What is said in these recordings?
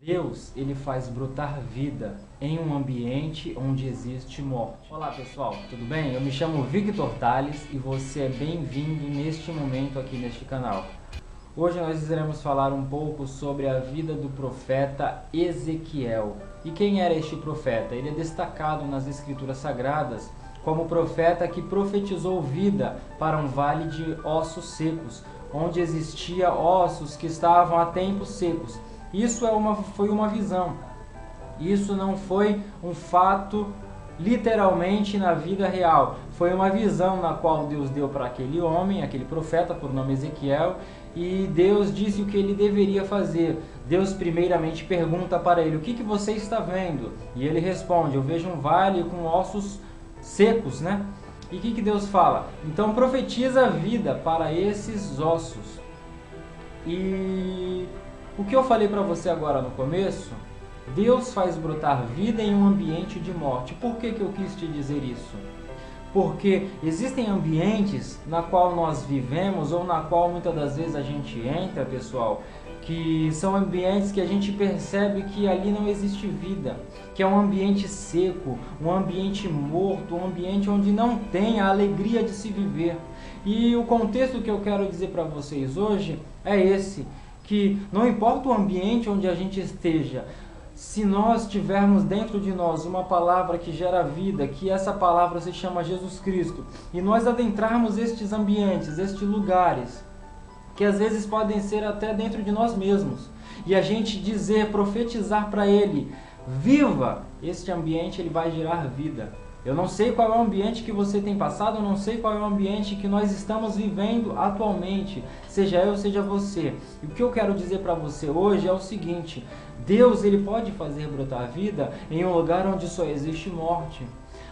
Deus, ele faz brotar vida em um ambiente onde existe morte. Olá pessoal, tudo bem? Eu me chamo Victor Tales e você é bem-vindo neste momento aqui neste canal. Hoje nós iremos falar um pouco sobre a vida do profeta Ezequiel. E quem era este profeta? Ele é destacado nas escrituras sagradas como profeta que profetizou vida para um vale de ossos secos, onde existia ossos que estavam há tempos secos. Isso foi uma visão. Isso não foi um fato literalmente na vida real. Foi uma visão na qual Deus deu para aquele homem, aquele profeta por nome Ezequiel, e Deus disse o que ele deveria fazer. Deus primeiramente pergunta para ele: o que você está vendo? E ele responde: eu vejo um vale com ossos secos, né? E o que Deus fala? Então profetiza a vida para esses ossos. E o que eu falei para você agora no começo, Deus faz brotar vida em um ambiente de morte. Por que eu quis te dizer isso? Porque existem ambientes na qual nós vivemos ou na qual muitas das vezes a gente entra, pessoal, que são ambientes que a gente percebe que ali não existe vida, que é um ambiente seco, um ambiente morto, um ambiente onde não tem a alegria de se viver. E o contexto que eu quero dizer para vocês hoje é esse, que não importa o ambiente onde a gente esteja, se nós tivermos dentro de nós uma palavra que gera vida, que essa palavra se chama Jesus Cristo, e nós adentrarmos estes ambientes, estes lugares, que às vezes podem ser até dentro de nós mesmos, e a gente dizer, profetizar para ele: viva este ambiente, ele vai gerar vida. Eu não sei qual é o ambiente que você tem passado, eu não sei qual é o ambiente que nós estamos vivendo atualmente, seja eu, seja você. E o que eu quero dizer para você hoje é o seguinte: Deus, ele pode fazer brotar vida em um lugar onde só existe morte.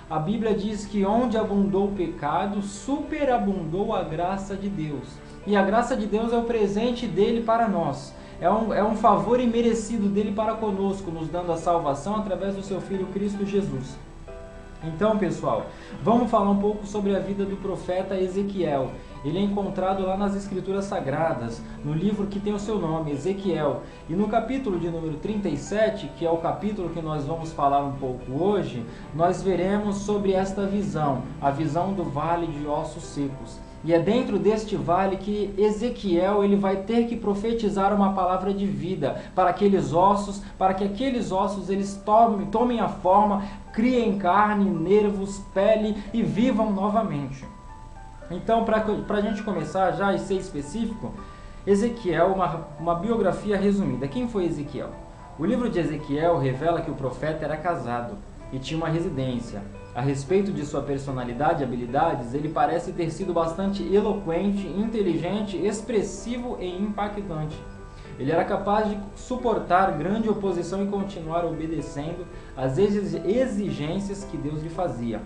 A Bíblia diz que onde abundou o pecado, superabundou a graça de Deus. E a graça de Deus é o presente dele para nós. É um favor imerecido dele para conosco, nos dando a salvação através do seu Filho Cristo Jesus. Então, pessoal, vamos falar um pouco sobre a vida do profeta Ezequiel. Ele é encontrado lá nas Escrituras Sagradas, no livro que tem o seu nome, Ezequiel. E no capítulo de número 37, que é o capítulo que nós vamos falar um pouco hoje, nós veremos sobre esta visão, a visão do vale de ossos secos. E é dentro deste vale que Ezequiel ele vai ter que profetizar uma palavra de vida para aqueles ossos, para que aqueles ossos eles tomem a forma, criem carne, nervos, pele e vivam novamente. Então, para a gente começar já e ser específico, Ezequiel, uma biografia resumida. Quem foi Ezequiel? O livro de Ezequiel revela que o profeta era casado e tinha uma residência. A respeito de sua personalidade e habilidades, ele parece ter sido bastante eloquente, inteligente, expressivo e impactante. Ele era capaz de suportar grande oposição e continuar obedecendo às exigências que Deus lhe fazia.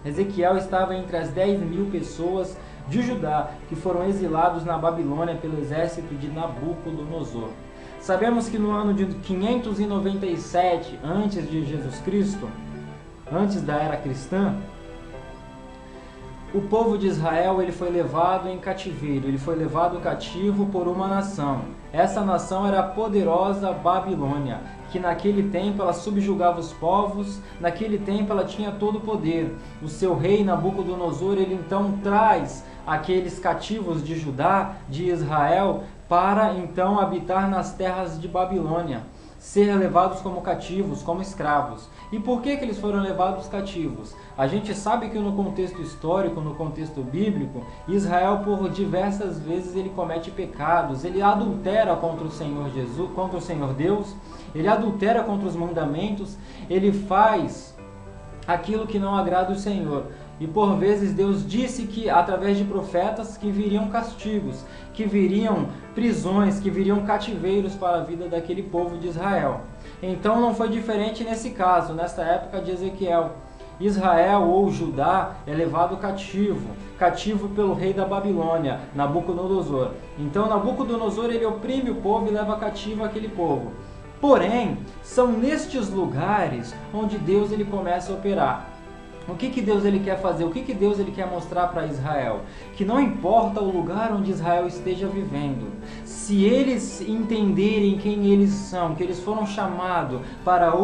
Ezequiel estava entre as 10.000 pessoas de Judá que foram exilados na Babilônia pelo exército de Nabucodonosor. Sabemos que no ano de 597 antes de Jesus Cristo, antes da era cristã, o povo de Israel ele foi levado em cativeiro, ele foi levado cativo por uma nação. Essa nação era a poderosa Babilônia, que naquele tempo ela subjugava os povos, naquele tempo ela tinha todo o poder. O seu rei Nabucodonosor, ele então traz aqueles cativos de Judá, de Israel, para então habitar nas terras de Babilônia, ser levados como cativos, como escravos. E por que eles foram levados cativos? A gente sabe que no contexto histórico, no contexto bíblico, Israel por diversas vezes ele comete pecados, ele adultera contra o Senhor Jesus, contra o Senhor Deus, ele adultera contra os mandamentos, ele faz aquilo que não agrada o Senhor. E por vezes Deus disse que através de profetas que viriam castigos, que viriam prisões, que viriam cativeiros para a vida daquele povo de Israel. Então não foi diferente nesse caso, nessa época de Ezequiel. Israel ou Judá é levado cativo pelo rei da Babilônia, Nabucodonosor. Então Nabucodonosor ele oprime o povo e leva cativo aquele povo. Porém, são nestes lugares onde Deus ele começa a operar. O que Deus ele quer fazer? O que Deus ele quer mostrar para Israel? Que não importa o lugar onde Israel esteja vivendo, se eles entenderem quem eles são, que eles foram chamados para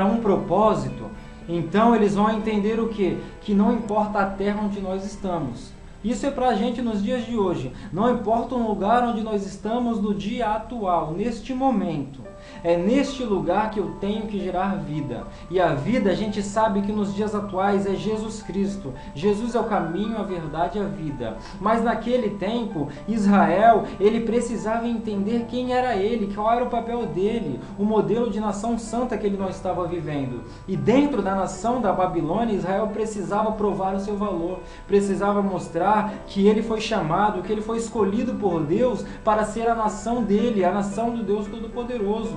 um propósito, então eles vão entender o quê? Que não importa a terra onde nós estamos. Isso é para a gente nos dias de hoje. Não importa o lugar onde nós estamos no dia atual, neste momento. É neste lugar que eu tenho que gerar vida. E a vida, a gente sabe que nos dias atuais é Jesus Cristo. Jesus é o caminho, a verdade e a vida. Mas naquele tempo, Israel, ele precisava entender quem era ele, qual era o papel dele, o modelo de nação santa que ele não estava vivendo. E dentro da nação da Babilônia, Israel precisava provar o seu valor, precisava mostrar que ele foi chamado, que ele foi escolhido por Deus para ser a nação dele, a nação do Deus Todo-Poderoso.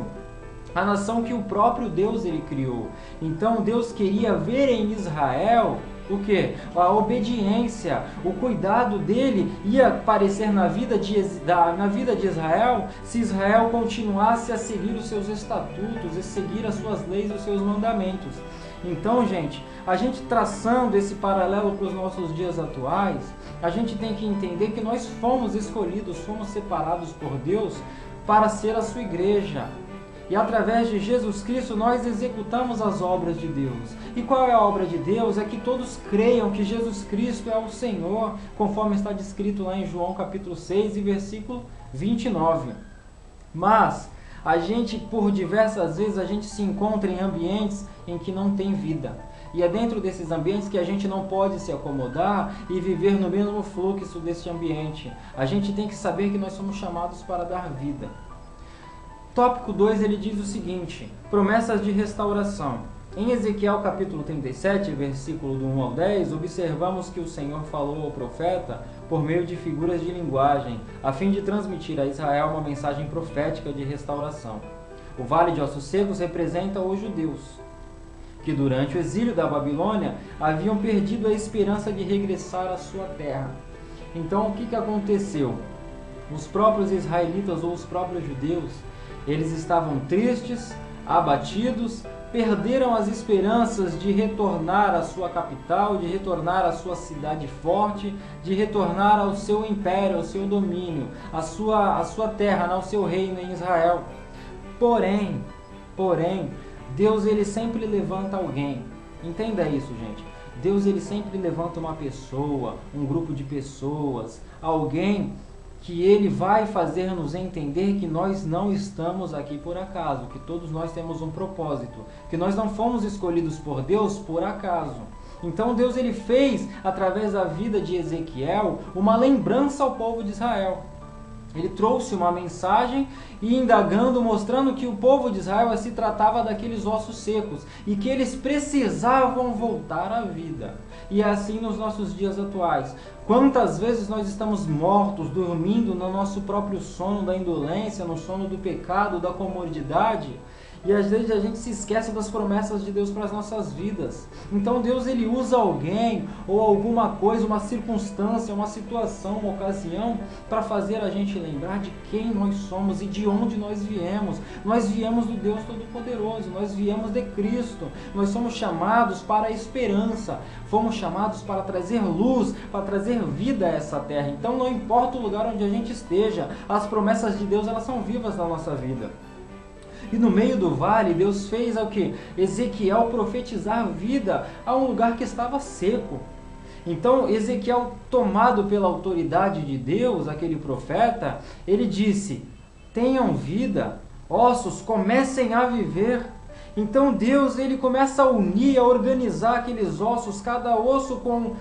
A nação que o próprio Deus ele criou. Então Deus queria ver em Israel o que? A obediência, o cuidado dele ia aparecer na vida de Israel se Israel continuasse a seguir os seus estatutos, a seguir as suas leis e os seus mandamentos. Então, gente, a gente traçando esse paralelo para os nossos dias atuais, a gente tem que entender que nós fomos escolhidos, fomos separados por Deus para ser a sua igreja. E através de Jesus Cristo nós executamos as obras de Deus. E qual é a obra de Deus? É que todos creiam que Jesus Cristo é o Senhor, conforme está descrito lá em João capítulo 6 e versículo 29. Mas a gente, por diversas vezes, a gente se encontra em ambientes em que não tem vida. E é dentro desses ambientes que a gente não pode se acomodar e viver no mesmo fluxo desse ambiente. A gente tem que saber que nós somos chamados para dar vida. Tópico 2, ele diz o seguinte: promessas de restauração. Em Ezequiel capítulo 37, versículo do 1 ao 10, observamos que o Senhor falou ao profeta por meio de figuras de linguagem, a fim de transmitir a Israel uma mensagem profética de restauração. O vale de ossos secos representa os judeus, que durante o exílio da Babilônia haviam perdido a esperança de regressar à sua terra. Então o que aconteceu? Os próprios israelitas ou os próprios judeus, eles estavam tristes, abatidos, perderam as esperanças de retornar à sua capital, de retornar à sua cidade forte, de retornar ao seu império, ao seu domínio, à sua terra, ao seu reino em Israel. Porém, Deus ele sempre levanta alguém. Entenda isso, gente. Deus ele sempre levanta uma pessoa, um grupo de pessoas, alguém que ele vai fazer nos entender que nós não estamos aqui por acaso, que todos nós temos um propósito, que nós não fomos escolhidos por Deus por acaso. Então Deus ele fez, através da vida de Ezequiel, uma lembrança ao povo de Israel. Ele trouxe uma mensagem e indagando, mostrando que o povo de Israel se tratava daqueles ossos secos e que eles precisavam voltar à vida. E é assim nos nossos dias atuais. Quantas vezes nós estamos mortos, dormindo no nosso próprio sono da indolência, no sono do pecado, da comodidade, e às vezes a gente se esquece das promessas de Deus para as nossas vidas. Então Deus ele usa alguém ou alguma coisa, uma circunstância, uma situação, uma ocasião para fazer a gente lembrar de quem nós somos e de onde nós viemos. Nós viemos do Deus Todo-Poderoso, nós viemos de Cristo. Nós somos chamados para a esperança, fomos chamados para trazer luz, para trazer vida a essa terra. Então não importa o lugar onde a gente esteja, as promessas de Deus elas são vivas na nossa vida. E no meio do vale, Deus fez o que? Ezequiel profetizar vida a um lugar que estava seco. Então, Ezequiel, tomado pela autoridade de Deus, aquele profeta, ele disse: tenham vida, ossos, comecem a viver. Então Deus ele começa a unir, a organizar aqueles ossos, cada osso com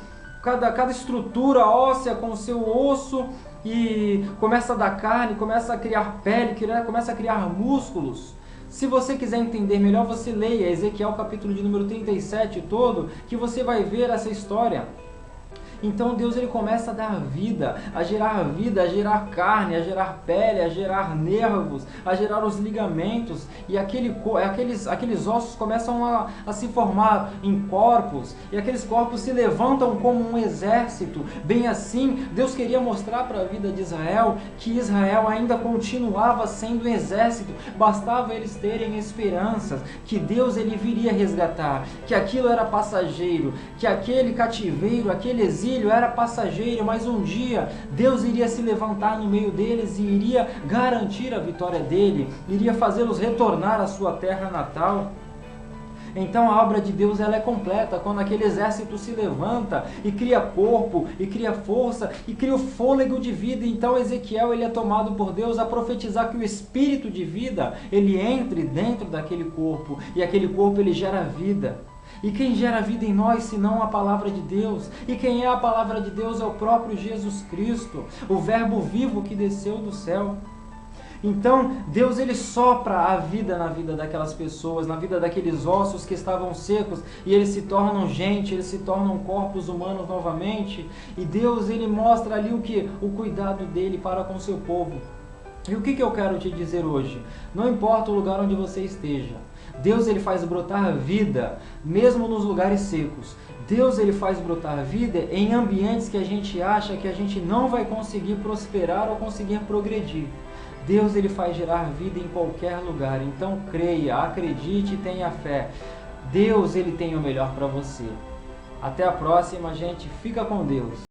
cada estrutura óssea com o seu osso, e começa a dar carne, começa a criar pele, começa a criar músculos. Se você quiser entender melhor, você leia Ezequiel capítulo de número 37 todo, que você vai ver essa história. Então Deus ele começa a dar vida, a gerar carne, a gerar pele, a gerar nervos, a gerar os ligamentos, e aqueles ossos começam a se formar em corpos, e aqueles corpos se levantam como um exército. Bem assim, Deus queria mostrar para a vida de Israel que Israel ainda continuava sendo um exército, bastava eles terem esperanças, que Deus ele viria resgatar, que aquilo era passageiro, que aquele cativeiro, aquele exílio era passageiro, mas um dia Deus iria se levantar no meio deles e iria garantir a vitória dele, iria fazê-los retornar à sua terra natal. Então a obra de Deus ela é completa quando aquele exército se levanta e cria corpo, e cria força, e cria o fôlego de vida. Então Ezequiel ele é tomado por Deus a profetizar que o espírito de vida ele entre dentro daquele corpo, e aquele corpo ele gera vida. E quem gera vida em nós, senão a palavra de Deus? E quem é a palavra de Deus é o próprio Jesus Cristo, o verbo vivo que desceu do céu. Então, Deus ele sopra a vida na vida daquelas pessoas, na vida daqueles ossos que estavam secos, e eles se tornam gente, eles se tornam corpos humanos novamente. E Deus ele mostra ali o cuidado dele para com o seu povo. E o que eu quero te dizer hoje? Não importa o lugar onde você esteja, Deus ele faz brotar vida, mesmo nos lugares secos. Deus ele faz brotar vida em ambientes que a gente acha que a gente não vai conseguir prosperar ou conseguir progredir. Deus ele faz gerar vida em qualquer lugar. Então creia, acredite e tenha fé. Deus ele tem o melhor para você. Até a próxima, gente. Fica com Deus.